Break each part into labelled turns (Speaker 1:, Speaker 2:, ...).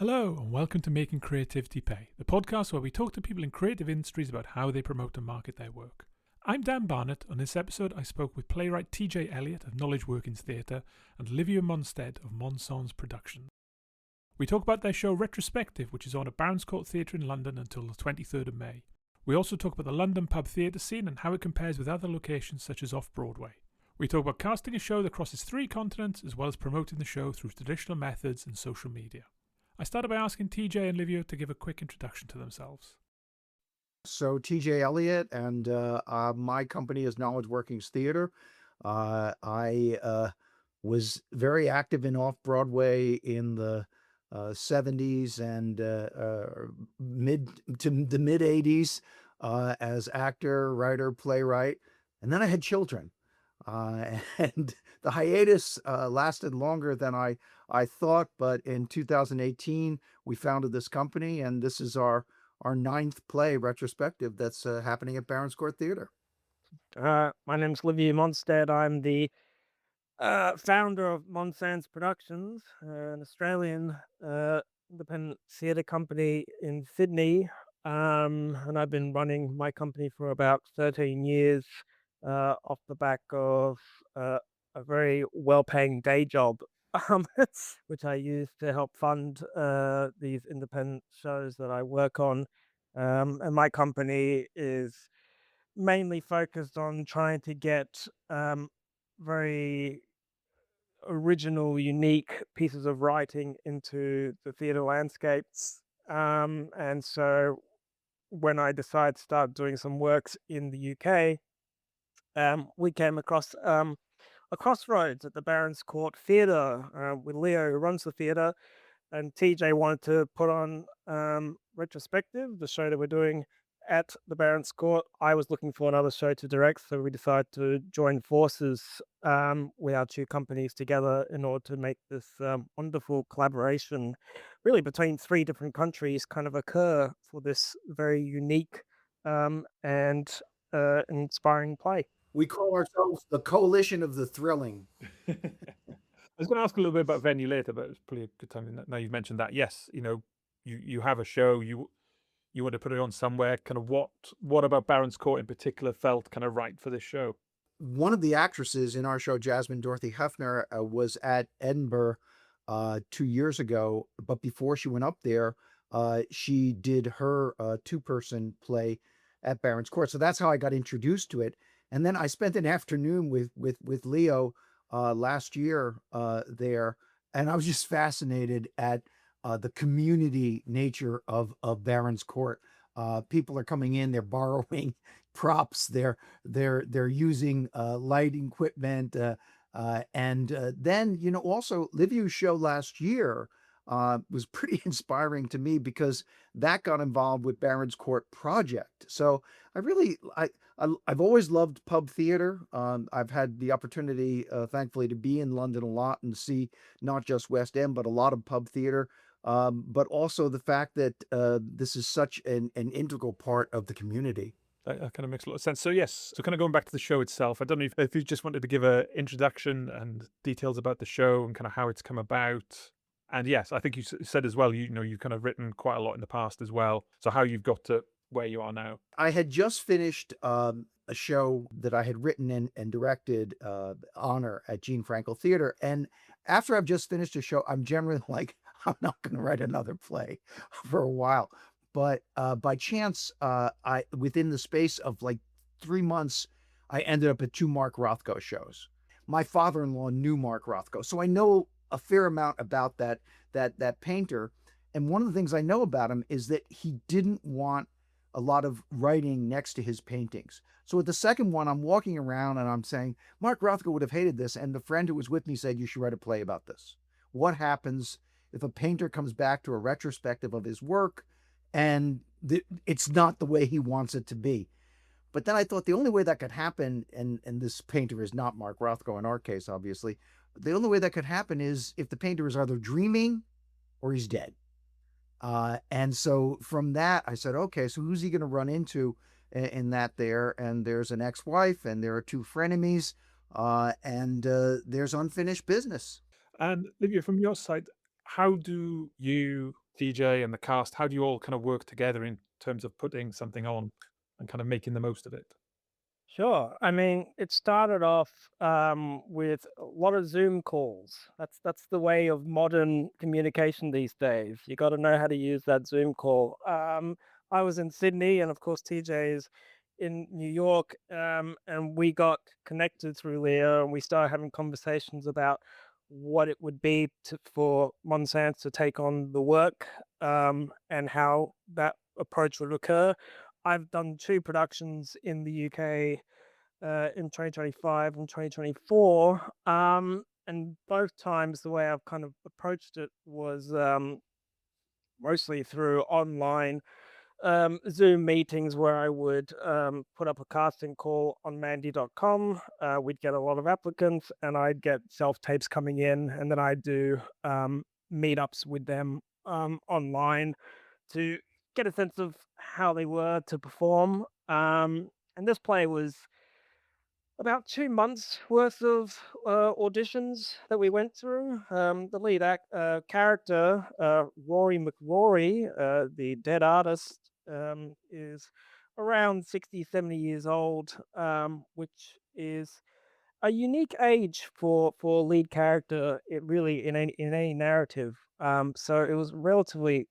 Speaker 1: Hello, and welcome to Making Creativity Pay, the podcast where we talk to people in creative industries about how they promote and market their work. I'm Dan Barnett. On this episode, I spoke with playwright TJ Elliot of Knowledge Workings Theatre and Liviu Monsted of Monsted Productions. We talk about their show Retrospective, which is on at Barons Court Theatre in London until the 23rd of May. We also talk about the London pub theatre scene and how it compares with other locations such as Off-Broadway. We talk about casting a show that crosses 3 continents as well as promoting the show through traditional methods and social media. I started by asking TJ and Liviu to give a quick introduction to themselves.
Speaker 2: So TJ Elliot, and my company is Knowledge Workings Theatre. I was very active in Off-Broadway in the 70s and mid to the mid 80s as actor, writer, playwright. And then I had children. And the hiatus lasted longer than I thought, but in 2018, we founded this company, and this is our 9th play, Retrospective, that's happening at Barons Court Theatre.
Speaker 3: My name's Liviu Monsted. I'm the founder of Monsted Productions, an Australian independent theatre company in Sydney. And I've been running my company for about 13 years off the back of a very well-paying day job, which I use to help fund these independent shows that I work on. And my company is mainly focused on trying to get very original, unique pieces of writing into the theatre landscapes. And so when I decided to start doing some works in the UK, we came across a crossroads at the Barons Court Theatre with Leo, who runs the theatre, and TJ wanted to put on Retrospective, the show that we're doing at the Barons Court. I was looking for another show to direct, so we decided to join forces with our 2 companies together in order to make this wonderful collaboration, really between 3 different countries, kind of occur for this very unique and inspiring play.
Speaker 2: We call ourselves the Coalition of the Thrilling.
Speaker 1: I was going to ask a little bit about venue later, but it's probably a good time now you've mentioned that. Yes, you have a show, you want to put it on somewhere. Kind of what about Barons Court in particular felt kind of right for this show?
Speaker 2: One of the actresses in our show, Jasmine Dorothy Hefner, was at Edinburgh 2 years ago, but before she went up there, she did her 2-person play at Barons Court. So that's how I got introduced to it. And then I spent an afternoon with Leo last year there, and I was just fascinated at the community nature of Barons Court. People are coming in, they're borrowing props, they're using lighting equipment, and then also Liviu's show last year was pretty inspiring to me because that got involved with Barons Court Project. So I've always loved pub theater. I've had the opportunity, thankfully, to be in London a lot and see not just West End, but a lot of pub theater. But also the fact that this is such an integral part of the community.
Speaker 1: That kind of makes a lot of sense. So yes, so kind of going back to the show itself, I don't know if you just wanted to give an introduction and details about the show and kind of how it's come about. And yes, I think you said as well, you've kind of written quite a lot in the past as well. So how you've got to where you are now.
Speaker 2: I had just finished a show that I had written and directed, Honor, at Gene Frankel Theatre. And after I've just finished a show, I'm generally like, I'm not going to write another play for a while. But by chance, within the space of like 3 months, I ended up at 2 Mark Rothko shows. My father-in-law knew Mark Rothko, so I know a fair amount about that painter. And one of the things I know about him is that he didn't want a lot of writing next to his paintings. So at the second one, I'm walking around and I'm saying, Mark Rothko would have hated this. And the friend who was with me said, you should write a play about this. What happens if a painter comes back to a retrospective of his work and it's not the way he wants it to be? But then I thought the only way that could happen, and this painter is not Mark Rothko in our case, obviously, the only way that could happen is if the painter is either dreaming or he's dead. And so from that, I said, okay, so who's he going to run into in that there? And there's an ex-wife, and there are 2 frenemies, and there's unfinished business.
Speaker 1: And Liviu, from your side, How do you, TJ, and the cast, how do you all kind of work together in terms of putting something on and kind of making the most of it?
Speaker 3: Sure. I mean, it started off with a lot of Zoom calls. That's the way of modern communication these days. You got to know how to use that Zoom call. I was in Sydney, and of course, TJ is in New York, and we got connected through Leo, and we started having conversations about what it would be for Monsant to take on the work, and how that approach would occur. I've done two productions in the UK in 2025 and 2024. And both times, the way I've kind of approached it was mostly through online Zoom meetings where I would put up a casting call on Mandy.com. We'd get a lot of applicants, and I'd get self tapes coming in, and then I'd do meetups with them online to get a sense of how they were to perform. And this play was about 2 months worth of auditions that we went through. The character, Rory McRory, the dead artist, is around 60, 70 years old, which is a unique age for a lead character. It really in any narrative. So it was relatively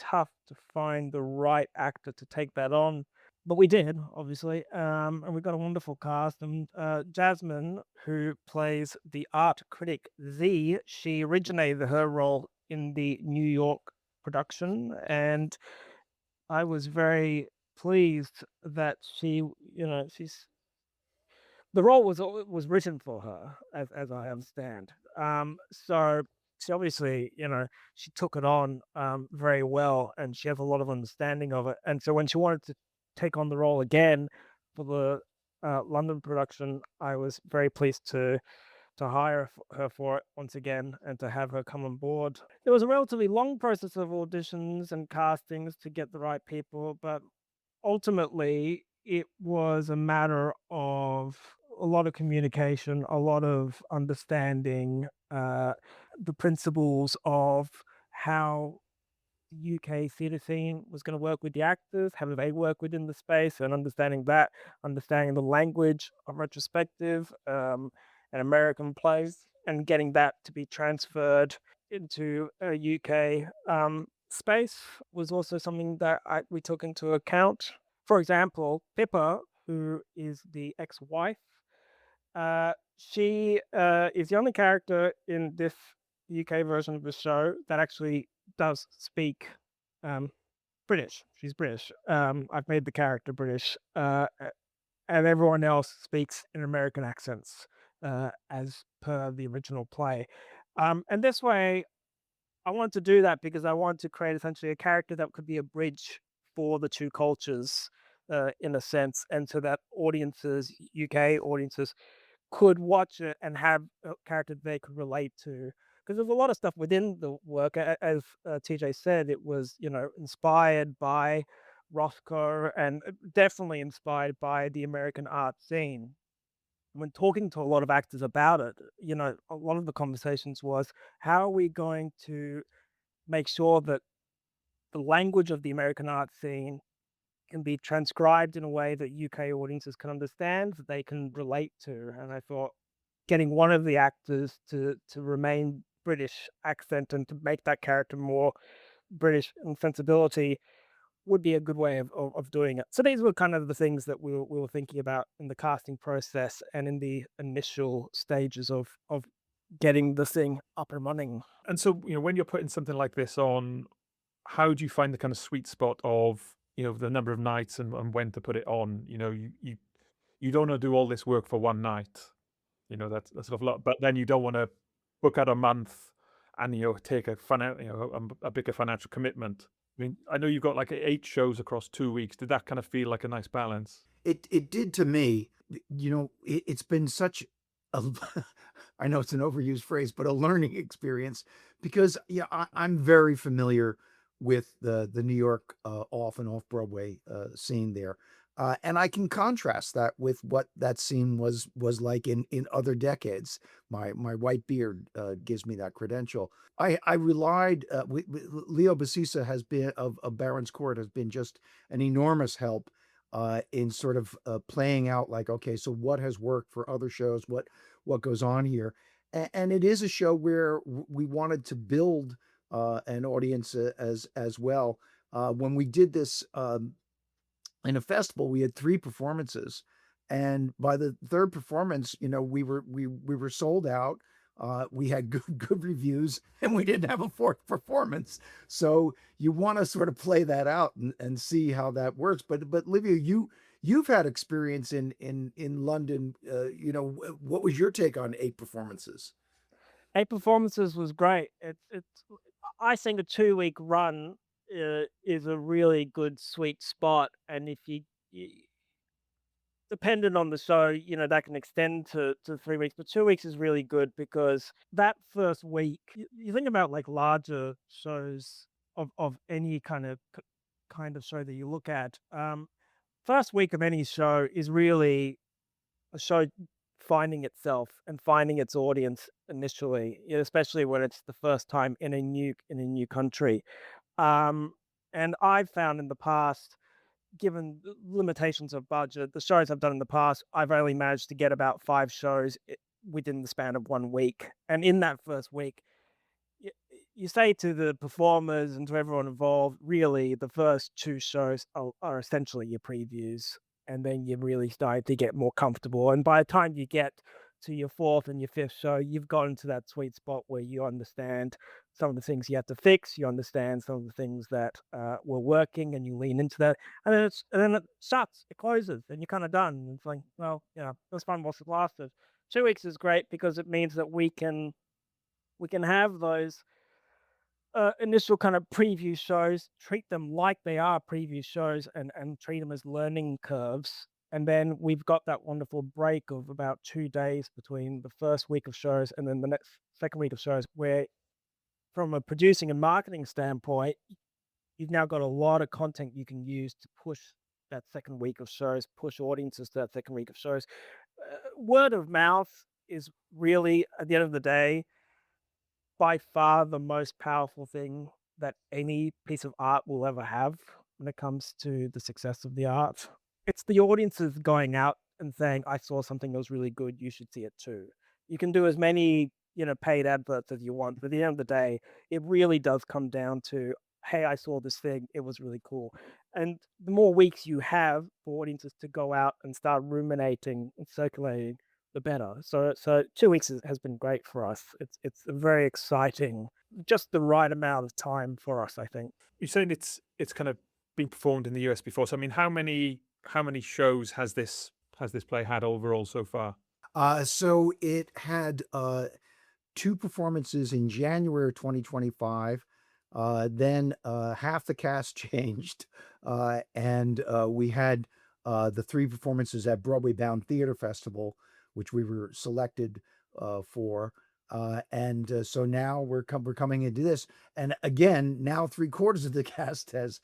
Speaker 3: tough to find the right actor to take that on, but we did, obviously, and we got a wonderful cast. And Jasmine, who plays the art critic Z, she originated her role in the New York production, and I was very pleased that she's the role was written for her, as I understand. So she obviously, she took it on very well, and she has a lot of understanding of it. And so when she wanted to take on the role again for the London production, I was very pleased to hire her for it once again and to have her come on board. It was a relatively long process of auditions and castings to get the right people, but ultimately it was a matter of a lot of communication, a lot of understanding the principles of how the UK theatre scene was going to work with the actors, how do they work within the space, and understanding the language of retrospective and American plays, and getting that to be transferred into a UK space was also something that we took into account. For example, Pippa, who is the ex-wife, she is the only character in this UK version of the show that actually does speak British. She's British. I've made the character British, and everyone else speaks in American accents as per the original play. And this way, I wanted to do that because I wanted to create essentially a character that could be a bridge for the two cultures, in a sense, and so that UK audiences, could watch it and have a character they could relate to. Because there's a lot of stuff within the work, as TJ said, it was inspired by Rothko and definitely inspired by the American art scene. When talking to a lot of actors about it, a lot of the conversations was, how are we going to make sure that the language of the American art scene can be transcribed in a way that UK audiences can understand, that they can relate to? And I thought getting one of the actors to remain British accent and to make that character more British in sensibility would be a good way of doing it. So these were kind of the things that we were thinking about in the casting process and in the initial stages of getting the thing up and running.
Speaker 1: And so, when you're putting something like this on, how do you find the kind of sweet spot of, the number of nights and when to put it on? You don't want to do all this work for one night. That's sort of lot, but then you don't want to book out a month and take a bigger financial commitment. I mean, I know you've got like 8 shows across 2 weeks. Did that kind of feel like a nice balance?
Speaker 2: It did to me. It's been such a I know it's an overused phrase, but a learning experience, because I'm very familiar with the New York off and off Broadway scene there. And I can contrast that with what that scene was like in other decades. My white beard gives me that credential. I relied. Leo Basisa has been of Baron's Court has been just an enormous help in sort of playing out like, okay, so what has worked for other shows? What goes on here? And it is a show where we wanted to build an audience as well. When we did this in a festival, we had 3 performances, and by the third performance, we were sold out. We had good reviews, and we didn't have a fourth performance. So you want to sort of play that out and see how that works. But Liviu, you've had experience in London. What was your take on 8 performances?
Speaker 3: 8 performances was great. It's I think a 2-week run is a really good sweet spot, and if you dependent on the show, that can extend to 3 weeks, but 2 weeks is really good because that first week, you think about like larger shows of any kind of show that you look at. First week of any show is really a show finding itself and finding its audience initially, especially when it's the first time in a new country. Um, and I've found in the past, given the limitations of budget, the shows I've done in the past, I've only managed to get about 5 shows within the span of 1 week. And in that first week, you, you say to the performers and to everyone involved, really, the first 2 shows are essentially your previews. And then you really start to get more comfortable. And by the time you get to your fourth and your fifth show, you've gotten to that sweet spot where you understand some of the things you have to fix. You understand some of the things that were working, and you lean into that. And then it shuts, it closes, and you're kind of done. And it's like, well, it was fun whilst it lasted. 2 weeks is great because it means that we can have those initial kind of preview shows, treat them like they are preview shows, and treat them as learning curves. And then we've got that wonderful break of about 2 days between the first week of shows and then the next second week of shows, where from a producing and marketing standpoint, you've now got a lot of content you can use to push that second week of shows, push audiences to that second week of shows. Word of mouth is really, at the end of the day, by far the most powerful thing that any piece of art will ever have when it comes to the success of the art. It's the audiences going out and saying, I saw something that was really good, you should see it too. You can do as many, paid adverts as you want, but at the end of the day, it really does come down to, hey, I saw this thing, it was really cool. And the more weeks you have for audiences to go out and start ruminating and circulating, the better. So 2 weeks has been great for us. It's a very exciting, just the right amount of time for us, I think.
Speaker 1: You're saying it's kind of been performed in the US before. So I mean, how many shows has this play had overall so far?
Speaker 2: So it had 2 performances in January 2025. Then half the cast changed, and we had the 3 performances at Broadway Bound Theater Festival, which we were selected for. And so now we're coming into this, and again, now 3/4 of the cast has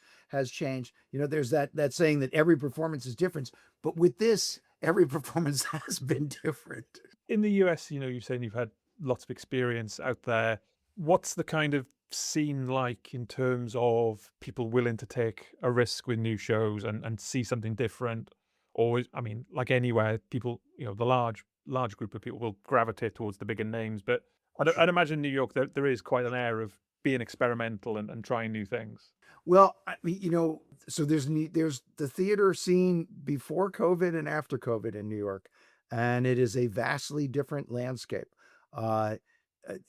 Speaker 2: changed. There's that saying that every performance is different, but with this, every performance has been different.
Speaker 1: In the US, you're saying you've had lots of experience out there. What's the kind of scene like in terms of people willing to take a risk with new shows and see something different? Or, I mean, like anywhere, people, the large group of people will gravitate towards the bigger names. But I'd imagine New York, there is quite an air of being experimental and trying new things.
Speaker 2: Well, I mean, so there's the theater scene before COVID and after COVID in New York, and it is a vastly different landscape. Uh,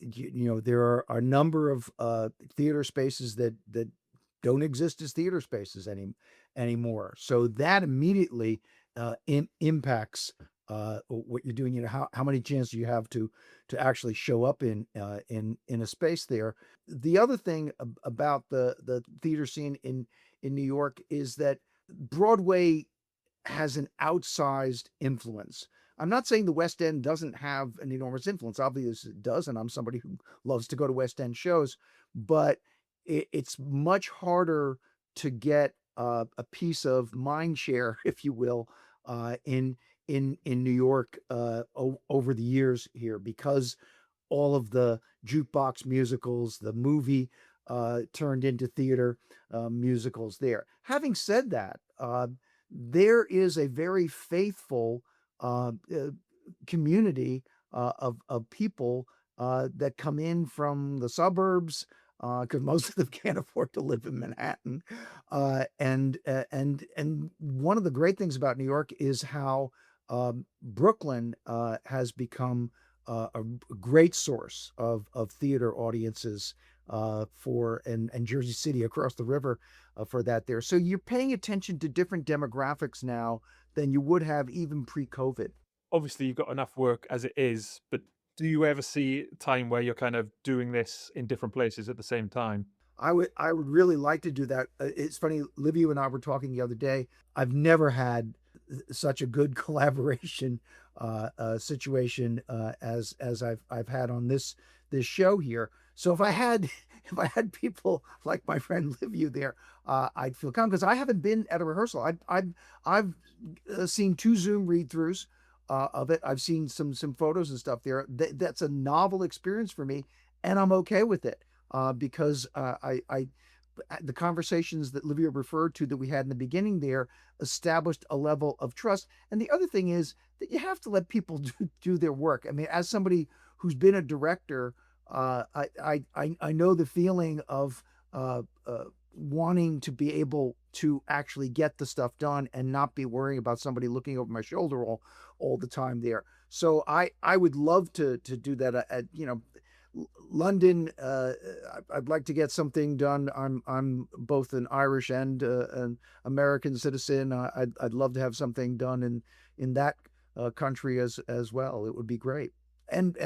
Speaker 2: there are a number of theater spaces that don't exist as theater spaces anymore. So that immediately impacts what you're doing. How many chances you have to actually show up in a space there. The other thing about the theater scene in New York is that Broadway has an outsized influence. I'm not saying the West End doesn't have an enormous influence. Obviously, it does, and I'm somebody who loves to go to West End shows. But it's much harder to get a piece of mind share, if you will, in New York over the years here, because all of the jukebox musicals, the movie turned into theater musicals there. Having said that, there is a very faithful community of people that come in from the suburbs, because most of them can't afford to live in Manhattan. And one of the great things about New York is how Brooklyn has become a great source of theater audiences for and Jersey City across the river for that there. So you're paying attention to different demographics now than you would have even pre-COVID.
Speaker 1: Obviously, you've got enough work as it is, but do you ever see a time where you're kind of doing this in different places at the same time?
Speaker 2: I would really like to do that. It's funny, Liviu and I were talking the other day. I've never had such a good collaboration situation as I've had on this show here. So if I had if I had people like my friend Liviu there, I'd feel calm because I haven't been at a rehearsal. I've seen two Zoom read throughs of it. I've seen some photos and stuff there. That's a novel experience for me, and I'm okay with it because the conversations that Livia referred to that we had in the beginning there established a level of trust. And the other thing is that you have to let people do their work. I mean, as somebody who's been a director, I know the feeling of wanting to be able to actually get the stuff done and not be worrying about somebody looking over my shoulder all the time there. So I would love to do that at London. I'd like to get something done. I'm both an Irish and an American citizen. I'd love to have something done in that country as well. It would be great. And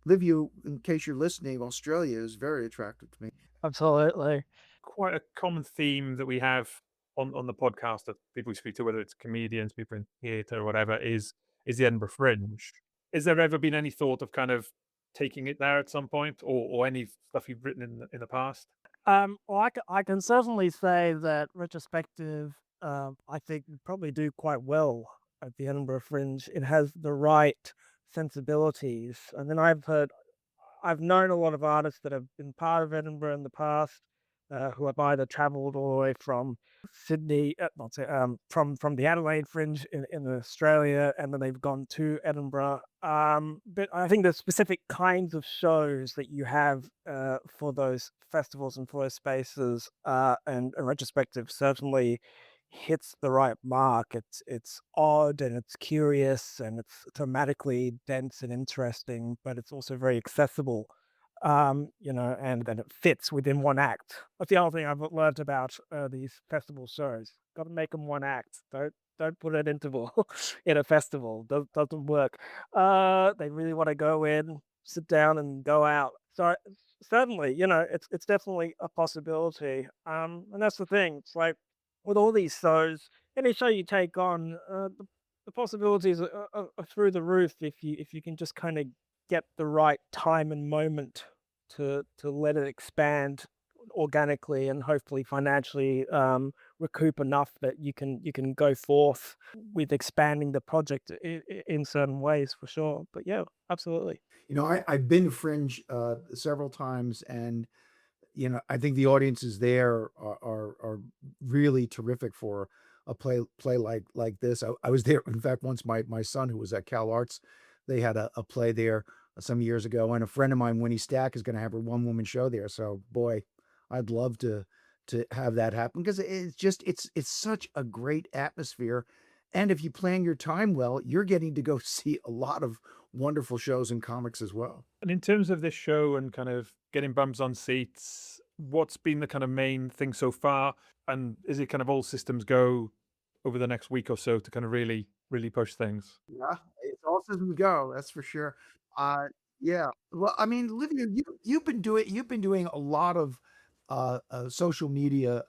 Speaker 2: Liviu, in case you're listening, Australia is very attractive to me.
Speaker 3: Absolutely.
Speaker 1: Quite a common theme that we have on the podcast that people we speak to, whether it's comedians, people in theatre or whatever, is the Edinburgh Fringe. Has there ever been any thought of kind of taking it there at some point, or any stuff you've written in the past?
Speaker 3: Well, I can certainly say that Retrospective, I think would probably do quite well at the Edinburgh Fringe. It has the right sensibilities. And then I've known a lot of artists that have been part of Edinburgh in the past, who have either travelled all the way from Sydney, not say, from the Adelaide Fringe in Australia, and then they've gone to Edinburgh. But I think the specific kinds of shows that you have for those festivals and for those spaces, and a Retrospective certainly hits the right mark. It's odd and it's curious and it's thematically dense and interesting, but it's also very accessible. And then it fits within one act. That's the other thing I've learned about these festival shows. Got to make them one act. Don't put an interval in a festival. Doesn't work. They really want to go in, sit down, and go out. So certainly, it's definitely a possibility. And that's the thing. It's like with all these shows, any show you take on, the possibilities are through the roof if you can just kind of get the right time and moment to let it expand organically and hopefully financially recoup enough that you can go forth with expanding the project in certain ways for sure. But yeah, absolutely.
Speaker 2: I've been to Fringe several times, and I think the audiences there are really terrific for a play like this. I was there, in fact, once my son, who was at Cal Arts, they had a play there some years ago, and a friend of mine, Winnie Stack, is going to have her one woman show there. So boy, I'd love to have that happen because it's such a great atmosphere. And if you plan your time well, you're getting to go see a lot of wonderful shows and comics as well.
Speaker 1: And in terms of this show and kind of getting bums on seats, what's been the kind of main thing so far? And is it kind of all systems go over the next week or so to kind of really push things?
Speaker 2: Yeah, it's all systems go, that's for sure. Uh, yeah. Well, I mean, Livia, you've been doing a lot of social media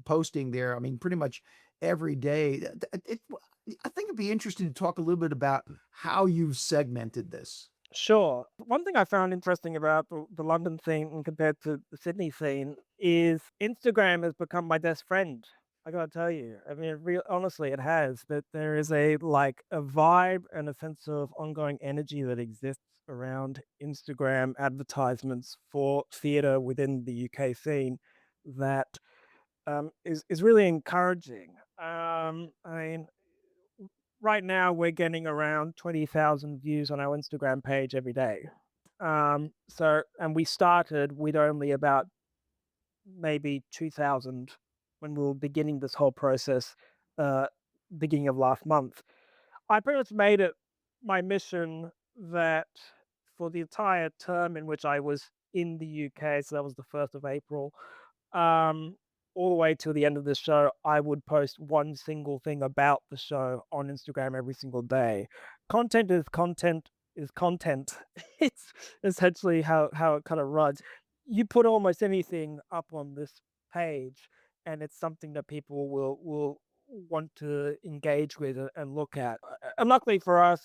Speaker 2: posting there. I mean, pretty much every day. I think it'd be interesting to talk a little bit about how you've segmented this.
Speaker 3: Sure. One thing I found interesting about the London scene compared to the Sydney scene is Instagram has become my best friend. I gotta tell you. I mean, real honestly, it has. That there is a vibe and a sense of ongoing energy that exists around Instagram advertisements for theatre within the UK scene that is really encouraging. I mean, right now we're getting around 20,000 views on our Instagram page every day. And we started with only about maybe 2,000 when we were beginning this whole process, uh, beginning of last month. I pretty much made it my mission that for the entire term in which I was in the UK, so that was the 1st of April, um, all the way till the end of the show, I would post one single thing about the show on Instagram every single day. Content is content is content. It's essentially how it kind of runs. You put almost anything up on this page, and it's something that people will want to engage with and look at. And luckily for us,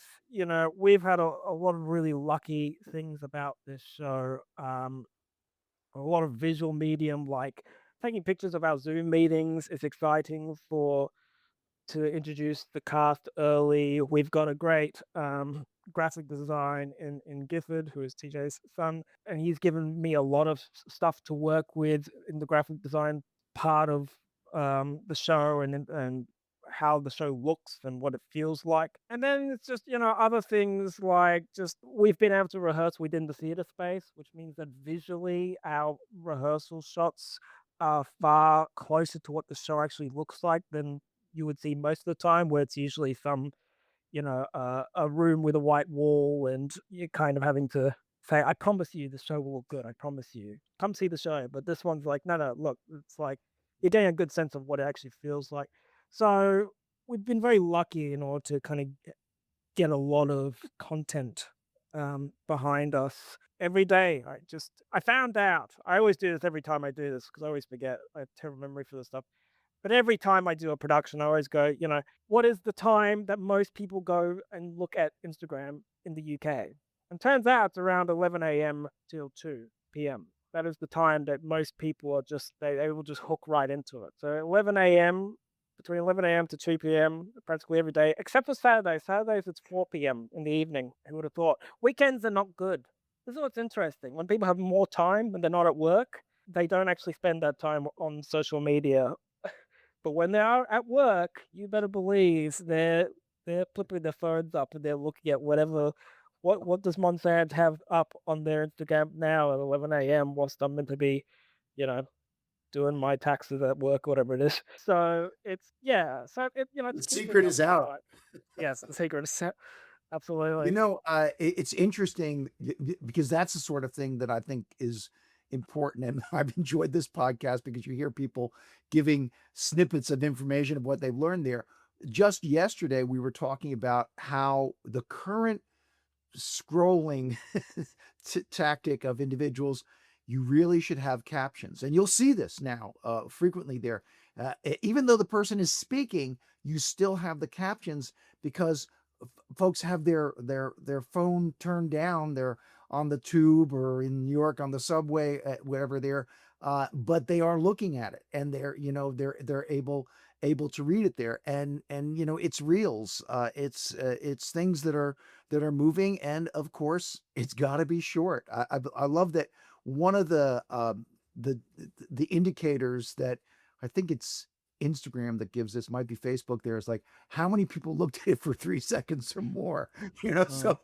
Speaker 3: we've had a lot of really lucky things about this show. A lot of visual medium, like taking pictures of our Zoom meetings is exciting for to introduce the cast early. We've got a great graphic design in Gifford, who is TJ's son, and he's given me a lot of stuff to work with in the graphic design part of the show and how the show looks and what it feels like. And then it's just, other things like just we've been able to rehearse within the theater space, which means that visually our rehearsal shots are far closer to what the show actually looks like than you would see most of the time, where it's usually a room with a white wall, and you're kind of having to say, "I promise you, the show will look good. I promise you, come see the show." But this one's like, "No, no, look, it's like you're getting a good sense of what it actually feels like." So we've been very lucky in order to kind of get a lot of content behind us every day. I found out. I always do this every time I do this because I always forget. I have terrible memory for this stuff. But every time I do a production, I always go, what is the time that most people go and look at Instagram in the UK? And turns out it's around 11 a.m. till 2 p.m. That is the time that most people they will just hook right into it. So 11 a.m., between 11 a.m. to 2 p.m., practically every day, except for Saturdays. Saturdays, it's 4 p.m. in the evening. Who would have thought? Weekends are not good. This is what's interesting. When people have more time when they're not at work, they don't actually spend that time on social media, but when they are at work, you better believe they're flipping their phones up and they're looking at what does Monsted have up on their Instagram now at 11 a.m. whilst I'm meant to be, you know, doing my taxes at work, whatever it is. So it's yeah. So
Speaker 2: The
Speaker 3: it's keeping me
Speaker 2: secret is out.
Speaker 3: occupied. Yes, the secret is
Speaker 2: You
Speaker 3: absolutely.
Speaker 2: know, it's interesting because that's the sort of thing that I think is important. And I've enjoyed this podcast because you hear people giving snippets of information of what they've learned there. Just yesterday, we were talking about how the current scrolling tactic of individuals, you really should have captions. And you'll see this now frequently there. Even though the person is speaking, you still have the captions because folks have their phone turned down. They're on the tube or in New York on the subway, wherever they're, but they are looking at it and they're able to read it there. And it's reels. It's things that are moving, and of course it's got to be short. I love that one of the the indicators that I think it's Instagram that gives this, might be Facebook, there is like how many people looked at it for 3 seconds or more.
Speaker 3: Mm.
Speaker 2: So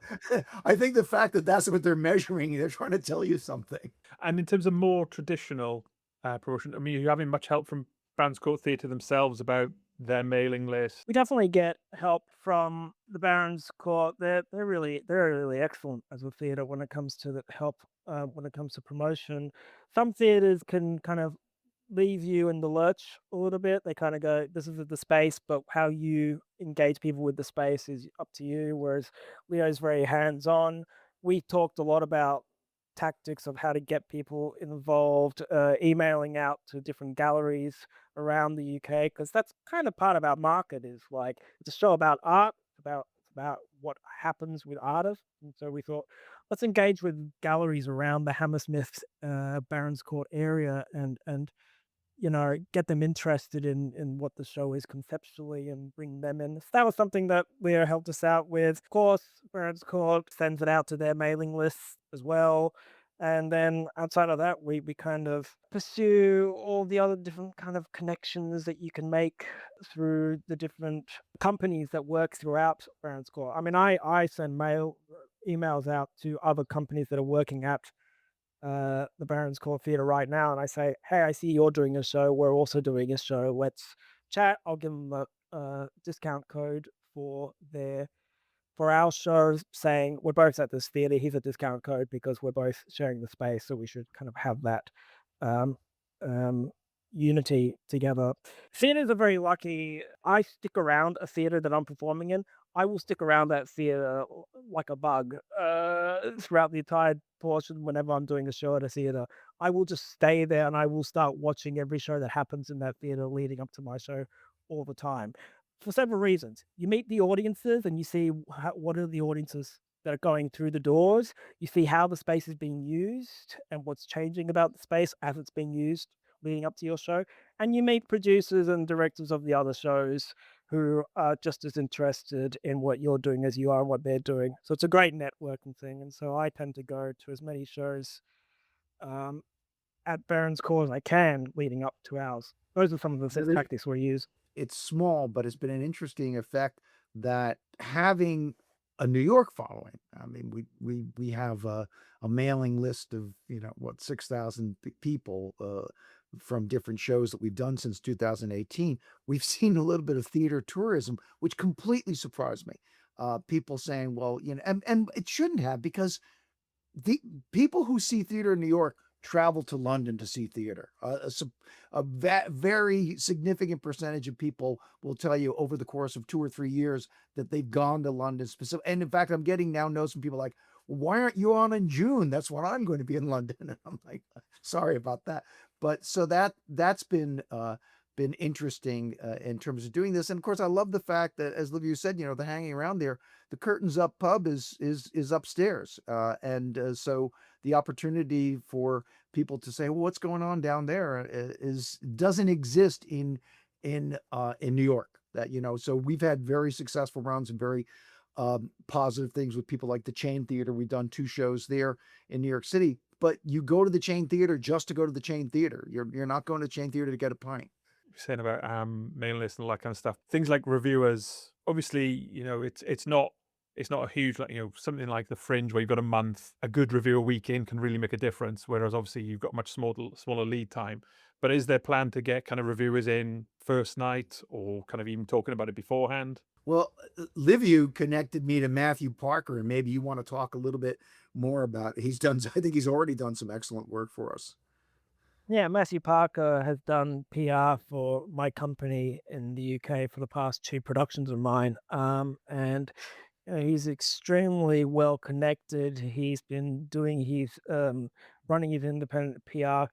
Speaker 2: I think the fact that that's what they're measuring, they're trying to tell you something.
Speaker 1: And in terms of more traditional promotion, I mean, are you having much help from Brands Court Theatre themselves about their mailing list?
Speaker 3: We definitely get help from the Barons Court. They're really excellent as a theatre when it comes to the help, when it comes to promotion. Some theatres can kind of leave you in the lurch a little bit. They kind of go, "This is the space," but how you engage people with the space is up to you. Whereas Leo's very hands-on. We talked a lot about tactics of how to get people involved, emailing out to different galleries around the UK, because that's kind of part of our market. Is like it's a show about art, about what happens with artists. And so we thought, let's engage with galleries around the Hammersmith, Barons Court area, and get them interested in what the show is conceptually and bring them in. So that was something that Leo helped us out with. Of course, Barons Court sends it out to their mailing lists as well. And then outside of that, we kind of pursue all the other different kind of connections that you can make through the different companies that work throughout Barons Court. I mean, I send emails out to other companies that are working at the Barons Court Theatre right now, and I say, hey, I see you're doing a show. We're also doing a show. Let's chat. I'll give them a discount code for our show, saying we're both at this theatre. Here's a discount code because we're both sharing the space, so we should kind of have that um, um, unity together. Theatres are very lucky. I stick around a theatre that I'm performing in. I will stick around that theatre like a bug throughout the entire portion. Whenever I'm doing a show at a theatre, I will just stay there and I will start watching every show that happens in that theatre leading up to my show all the time, for several reasons. You meet the audiences and you see what are the audiences that are going through the doors. You see how the space is being used and what's changing about the space as it's being used leading up to your show. And you meet producers and directors of the other shows who are just as interested in what you're doing as you are and what they're doing. So it's a great networking thing. And so I tend to go to as many shows at Barron's Court as I can leading up to ours. Those are some of the tactics we use.
Speaker 2: It's small, but it's been an interesting effect that having a New York following. I mean, we have a mailing list of 6,000 people from different shows that we've done since 2018. We've seen a little bit of theater tourism, which completely surprised me. People saying, well, and it shouldn't have, because the people who see theater in New York travel to London to see theater. A very significant percentage of people will tell you over the course of 2 or 3 years that they've gone to London specific. And in fact, I'm getting now notes from people like, why aren't you on in June? That's when I'm going to be in London. And I'm like, sorry about that. But so that's been interesting in terms of doing this. And of course, I love the fact that, as Liviu said, the hanging around there, the Curtains Up pub is upstairs, and so the opportunity for people to say, well, what's going on down there doesn't exist in New York. That so we've had very successful runs and very positive things with people like the Chain Theater. We've done 2 shows there in New York City, but you go to the Chain Theater just to go to the Chain Theater. You're not going to the Chain Theater to get a pint.
Speaker 1: Saying about mailing lists and all that kind of stuff. Things like reviewers, obviously, it's not a huge, something like the Fringe where you've got a month. A good review a week in can really make a difference. Whereas obviously you've got much smaller lead time. But is there plan to get kind of reviewers in first night, or kind of even talking about it beforehand?
Speaker 2: Well, Liviu connected me to Matthew Parker, and maybe you want to talk a little bit more about it. I think he's already done some excellent work for us.
Speaker 3: Yeah, Matthew Parker has done PR for my company in the UK for the past 2 productions of mine. And he's extremely well connected. He's been doing running his independent PR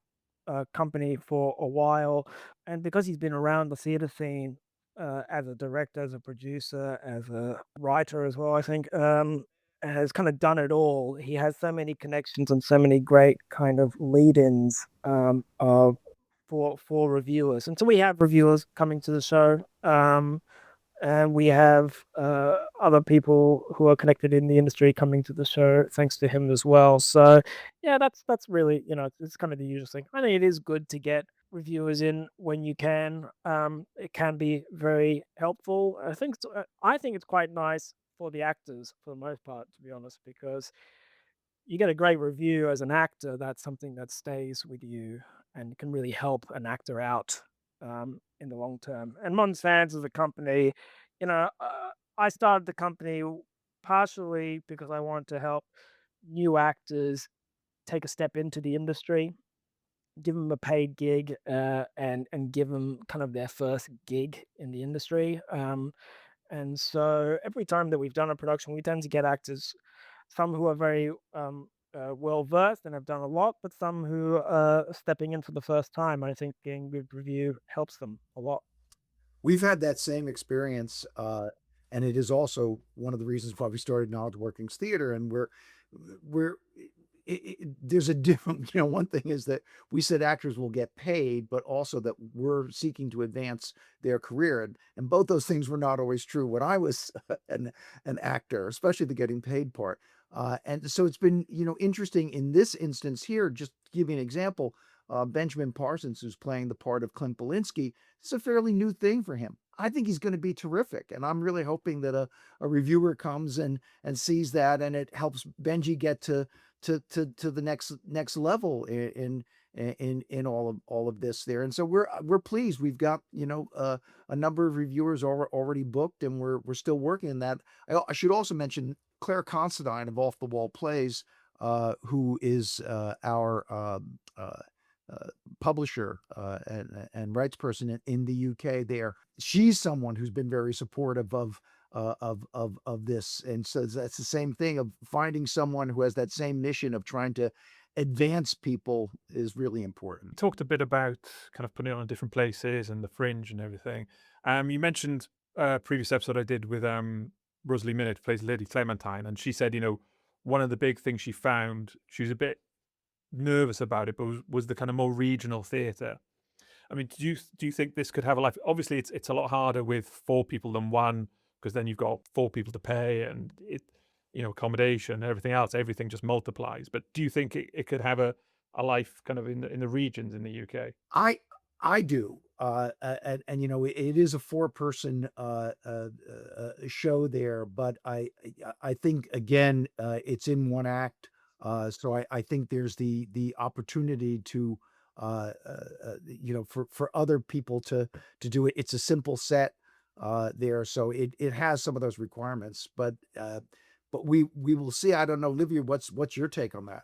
Speaker 3: company for a while. And because he's been around the theatre scene as a director, as a producer, as a writer as well, I think, has kind of done it all. He has so many connections and so many great kind of lead-ins for reviewers. And so we have reviewers coming to the show. And we have other people who are connected in the industry coming to the show thanks to him as well. So yeah, that's really, it's kind of the usual thing. I think it is good to get reviewers in when you can. It can be very helpful. I think it's quite nice for the actors for the most part, to be honest, because you get a great review as an actor. That's something that stays with you and can really help an actor out in the long term. And Monsted as a company, I started the company partially because I wanted to help new actors take a step into the industry, give them a paid gig, and give them kind of their first gig in the industry. And so every time that we've done a production, we tend to get actors, some who are very well versed and have done a lot, but some who are stepping in for the first time. I think getting good review helps them a lot.
Speaker 2: We've had that same experience And it is also one of the reasons why we started Knowledge Workings Theater. And we're there's a different, one thing is that we said actors will get paid, but also that we're seeking to advance their career. And both those things were not always true when I was an actor, especially the getting paid part. And so it's been, interesting in this instance here, just to give you an example, Benjamin Parsons, who's playing the part of Clint Belinsky, it's a fairly new thing for him. I think he's going to be terrific. And I'm really hoping that a reviewer comes and sees that, and it helps Benji get to the next level in all of this there. And so we're pleased. We've got, a number of reviewers already booked, and we're still working on that. I should also mention Claire Considine of Off the Wall Plays, who is our publisher and rights person in the UK there. She's someone who's been very supportive of this. And so that's the same thing of finding someone who has that same mission of trying to advance people is really important.
Speaker 1: Talked a bit about kind of putting it on different places and the fringe and everything. You mentioned a previous episode I did with Rosalie Minute, who plays Lady Clementine, and she said, one of the big things she found, she was a bit nervous about it, but was the kind of more regional theatre. I mean, do you think this could have a life? Obviously, it's a lot harder with 4 people than 1, because then you've got 4 people to pay, and accommodation and everything else. Everything just multiplies. But do you think it could have a life kind of in the regions in the UK?
Speaker 2: I do. And it is a 4-person show there, but I think again it's in 1 act. So I think there's the opportunity to for other people to do it. It's a simple set there, so it has some of those requirements, but we will see. I don't know, Liviu, what's your take on that?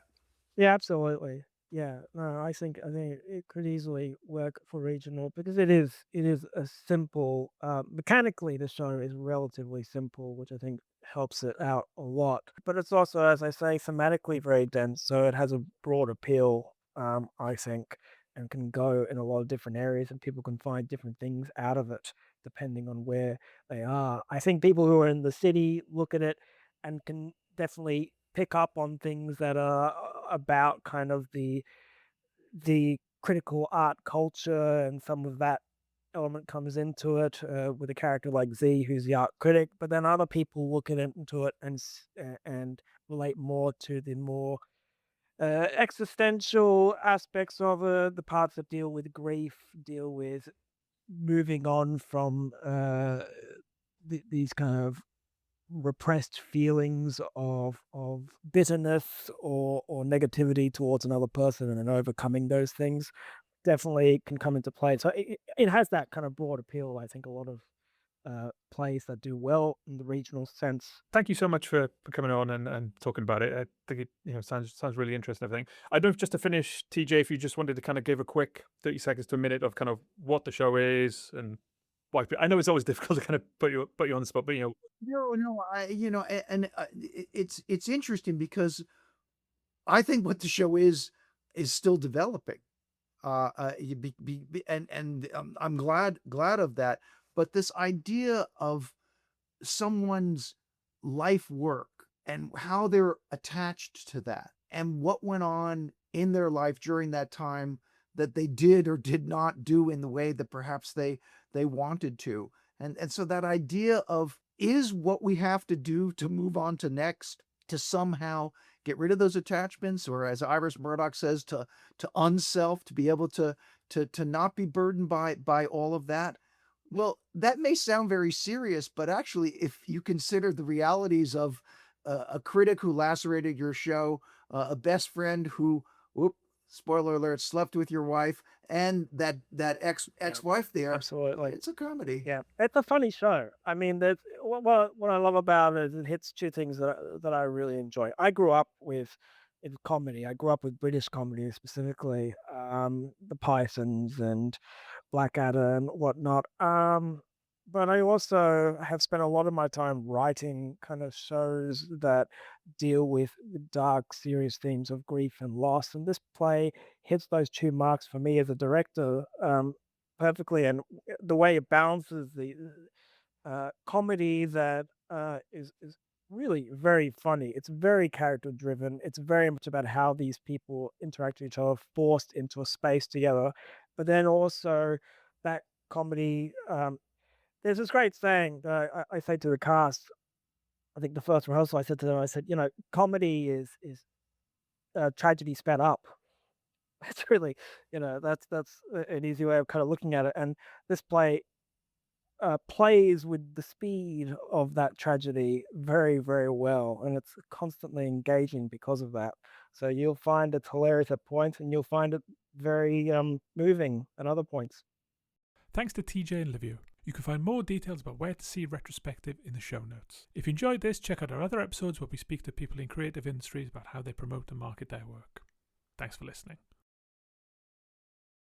Speaker 3: Yeah, absolutely. Yeah, no, I think it could easily work for regional because it is a simple mechanically the show is relatively simple, which I think helps it out a lot. But it's also, as I say, thematically very dense, so it has a broad appeal, I think, and can go in a lot of different areas, and people can find different things out of it depending on where they are. I think people who are in the city look at it and can definitely pick up on things that are about kind of the critical art culture, and some of that element comes into it with a character like Z, who's the art critic. But then other people look at into it and relate more to the more existential aspects of the parts that deal with grief, deal with moving on from these kind of repressed feelings of bitterness or negativity towards another person, and then overcoming those things definitely can come into play. So it has that kind of broad appeal. I think a lot of plays that do well in the regional sense.
Speaker 1: Thank you so much for coming on and talking about it. I think it sounds really interesting. Everything. I don't know, just to finish, TJ, if you just wanted to kind of give a quick 30 seconds to a minute of kind of what the show is and why. I know it's always difficult to kind of put you on the spot, but
Speaker 2: No, it's interesting because I think what the show is still developing. I'm glad of that. But this idea of someone's life work and how they're attached to that, and what went on in their life during that time that they did or did not do in the way that perhaps they wanted to. And so that idea of, is what we have to do to move on to next to somehow get rid of those attachments, or as Iris Murdoch says, to unself, to be able to not be burdened by all of that. Well, that may sound very serious, but actually, if you consider the realities of a critic who lacerated your show, a best friend who, whoop, spoiler alert, slept with your wife, and that ex-wife there,
Speaker 3: Absolutely.
Speaker 2: it's a comedy.
Speaker 3: Yeah, it's a funny show. I mean, there's what I love about it is it hits 2 things that I really enjoy. I grew up with in comedy. I grew up with British comedy, specifically the Pythons and Blackadder and whatnot. But I also have spent a lot of my time writing kind of shows that deal with the dark, serious themes of grief and loss. And this play hits those 2 marks for me as a director perfectly. And the way it balances comedy that is really very funny. It's very character driven. It's very much about how these people interact with each other, forced into a space together. But then also that comedy. There's this great saying that I say to the cast. I think the first rehearsal I said to them, I said, comedy is tragedy sped up. It's really, that's an easy way of kind of looking at it. And this play plays with the speed of that tragedy very, very well, and it's constantly engaging because of that. So you'll find it hilarious at points, and you'll find it very moving at other points.
Speaker 1: Thanks to TJ and Liviu. You can find more details about where to see Retrospective in the show notes. If you enjoyed this, check out our other episodes where we speak to people in creative industries about how they promote and market their work. Thanks for listening.